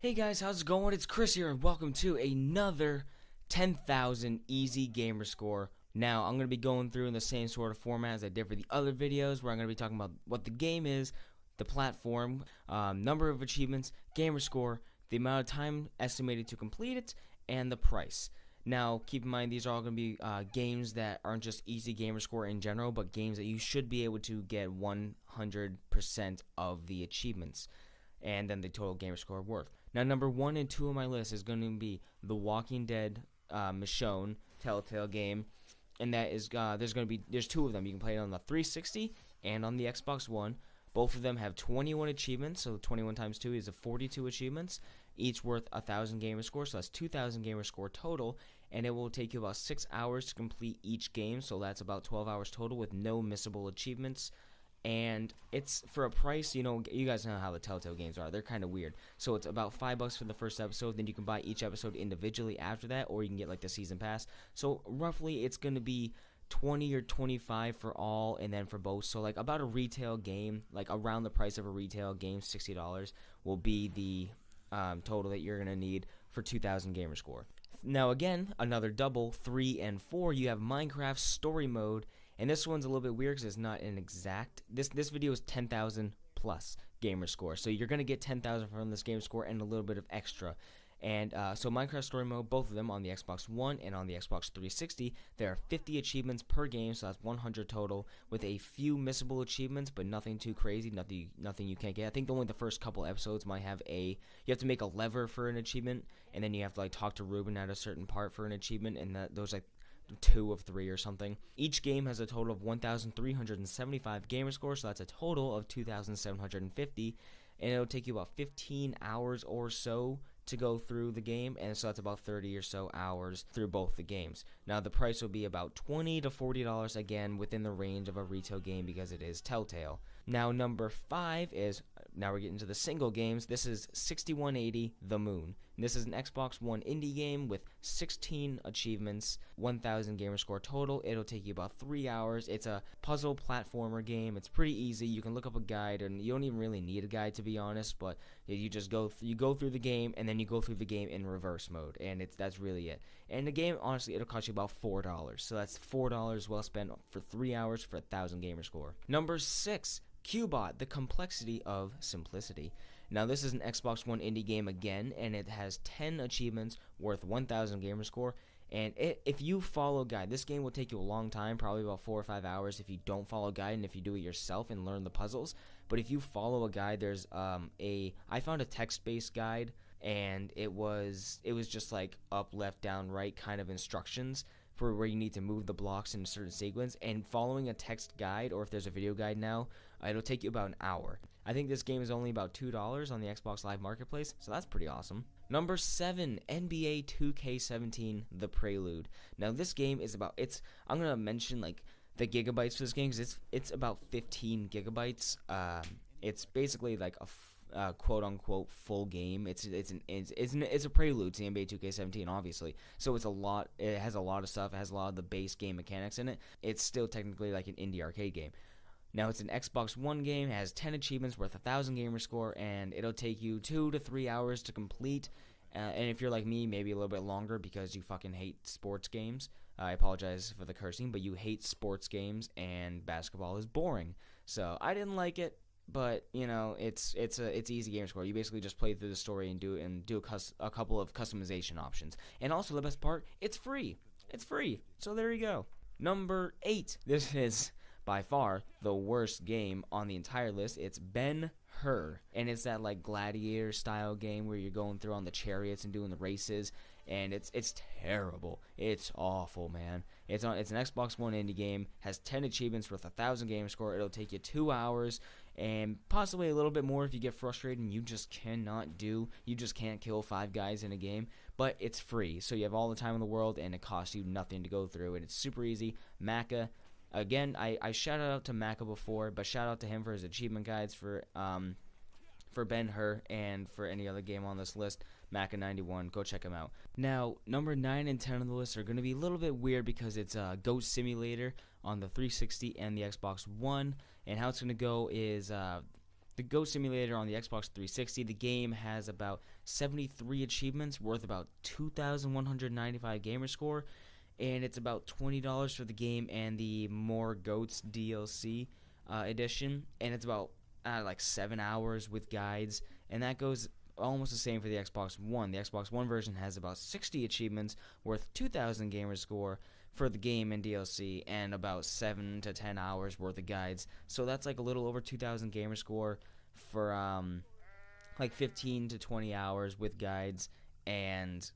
Hey guys, how's it going? It's Chris here, and welcome to another 10,000 easy gamer score. Now, I'm going to be going through in the same sort of format as I did for the other videos, where I'm going to be talking about what the game is, the platform, number of achievements, gamer score, the amount of time estimated to complete it, and the price. Now, keep in mind, these are all going to be games that aren't just easy gamer score in general, but games that you should be able to get 100% of the achievements, and then the total gamer score worth. Now, number 1 and 2 on my list is going to be The Walking Dead Michonne Telltale game, and that is there's two of them. You can play it on the 360 and on the Xbox One. Both of them have 21 achievements, so 21 times 2 is 42 achievements, each worth 1,000 gamer score, so that's 2,000 gamer score total, and it will take you about 6 hours to complete each game, so that's about 12 hours total with no missable achievements. And it's for a price, you guys know how the Telltale games are. They're kind of weird. So it's about $5 for the first episode. Then you can buy each episode individually after that, or you can get like the season pass. So roughly, it's going to be 20 or 25 for all, and then for both. So like about a retail game, like around the price of a retail game, $60 will be the total that you're going to need for 2,000 gamer score. Now again, another double, 3 and 4, you have Minecraft Story Mode. And this one's a little bit weird because it's not an exact. This video is 10,000 plus gamer score, so you're gonna get 10,000 from this gamer score and a little bit of extra. And so Minecraft Story Mode, both of them on the Xbox One and on the Xbox 360, there are 50 achievements per game, so that's 100 total, with a few missable achievements, but nothing too crazy, nothing you can't get. I think only the first couple episodes might have you have to make a lever for an achievement, and then you have to like talk to Ruben at a certain part for an achievement, and those like 2 of 3 or something. Each game has a total of 1,375 gamer scores, so that's a total of 2,750, and it'll take you about 15 hours or so to go through the game, and so that's about 30 or so hours through both the games. Now the price will be about $20 to $40, again within the range of a retail game because it is Telltale. Now number 5 is, now we're getting to the single games. This is 6180 The Moon. This is an Xbox One indie game with 16 achievements, 1,000 gamer score total. It'll take you about 3 hours. It's a puzzle platformer game. It's pretty easy. You can look up a guide, and you don't even really need a guide to be honest, but you just go through the game, and then you go through the game in reverse mode, and that's really it. And the game, honestly, it'll cost you about $4. So that's $4 well spent for 3 hours for 1,000 gamer score. Number 6, Cubot, The Complexity of Simplicity. Now this is an Xbox One indie game again, and it has 10 achievements worth 1,000 gamer score. And if you follow guide, this game will take you a long time, probably about 4 or 5 hours if you don't follow guide and if you do it yourself and learn the puzzles. But if you follow a guide, there's I found a text-based guide, and it was just like up, left, down, right kind of instructions for where you need to move the blocks in a certain sequence, and following a text guide, or if there's a video guide now, it'll take you about an hour. I think this game is only about $2 on the Xbox Live Marketplace, so that's pretty awesome. Number 7, NBA 2K17 The Prelude. Now this game is about, I'm going to mention like the gigabytes for this game because it's about 15 gigabytes. It's basically like a quote-unquote full game. It's a prelude to NBA 2K17, obviously. So it's a lot. It has a lot of stuff. It has a lot of the base game mechanics in it. It's still technically like an indie arcade game. Now it's an Xbox One game. It has 10 achievements worth 1,000 gamer score, and it'll take you 2 to 3 hours to complete. And if you're like me, maybe a little bit longer because you fucking hate sports games. I apologize for the cursing, but you hate sports games, and basketball is boring. So I didn't like it. But it's easy game score. You basically just play through the story and do a couple of customization options. And also the best part, it's free. It's free. So there you go. Number 8. This is by far the worst game on the entire list. It's Ben-Hur, and it's that like gladiator style game where you're going through on the chariots and doing the races. And it's terrible. It's awful, man. It's an Xbox One indie game. Has 10 achievements worth 1,000 gamer score. It'll take you 2 hours and possibly a little bit more if you get frustrated and you just can't kill 5 guys in a game. But it's free, so you have all the time in the world, and it costs you nothing to go through, and it's super easy. Maka, again, I shouted out to Maka before, but shout out to him for his achievement guides for Ben-Hur and for any other game on this list. Maka91, go check him out. Now, number 9 and 10 on the list are going to be a little bit weird because it's Goat Simulator on the 360 and the Xbox One. And how it's going to go is the Goat Simulator on the Xbox 360, the game has about 73 achievements worth about 2,195 Gamerscore, and it's about $20 for the game and the More Goats DLC edition, and it's about like 7 hours with guides, and that goes almost the same for the Xbox One. The Xbox One version has about 60 achievements worth 2,000 Gamerscore for the game and DLC, and about 7 to 10 hours worth of guides. So that's like a little over 2,000 Gamerscore for like 15 to 20 hours with guides, and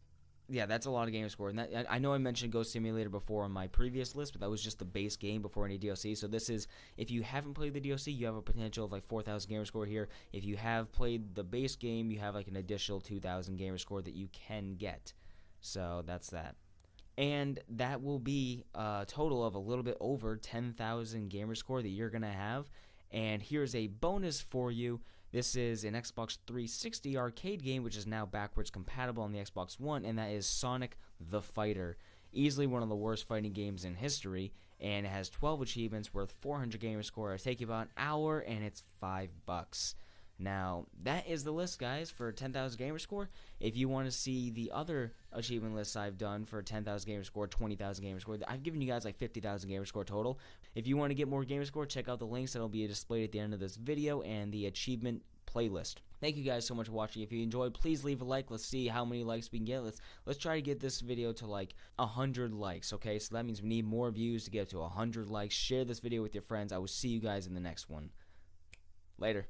yeah, that's a lot of Gamerscore. And that, I know I mentioned Ghost Simulator before on my previous list, but that was just the base game before any DLC. So this is, if you haven't played the DLC, you have a potential of like 4,000 Gamerscore here. If you have played the base game, you have like an additional 2,000 Gamerscore that you can get. So that's that. And that will be a total of a little bit over 10,000 Gamerscore that you're going to have. And here's a bonus for you. This is an Xbox 360 arcade game, which is now backwards compatible on the Xbox One, and that is Sonic the Fighter. Easily one of the worst fighting games in history, and it has 12 achievements worth 400 Gamerscore. It'll take you about an hour, and it's $5. Now, that is the list, guys, for 10,000 Gamerscore. If you want to see the other achievement lists I've done for 10,000 Gamerscore, 20,000 Gamerscore, I've given you guys like 50,000 Gamerscore total. If you want to get more Gamerscore, check out the links that will be displayed at the end of this video and the achievement playlist. Thank you guys so much for watching. If you enjoyed, please leave a like. Let's see how many likes we can get. Let's try to get this video to like 100 likes, okay? So that means we need more views to get to 100 likes. Share this video with your friends. I will see you guys in the next one. Later.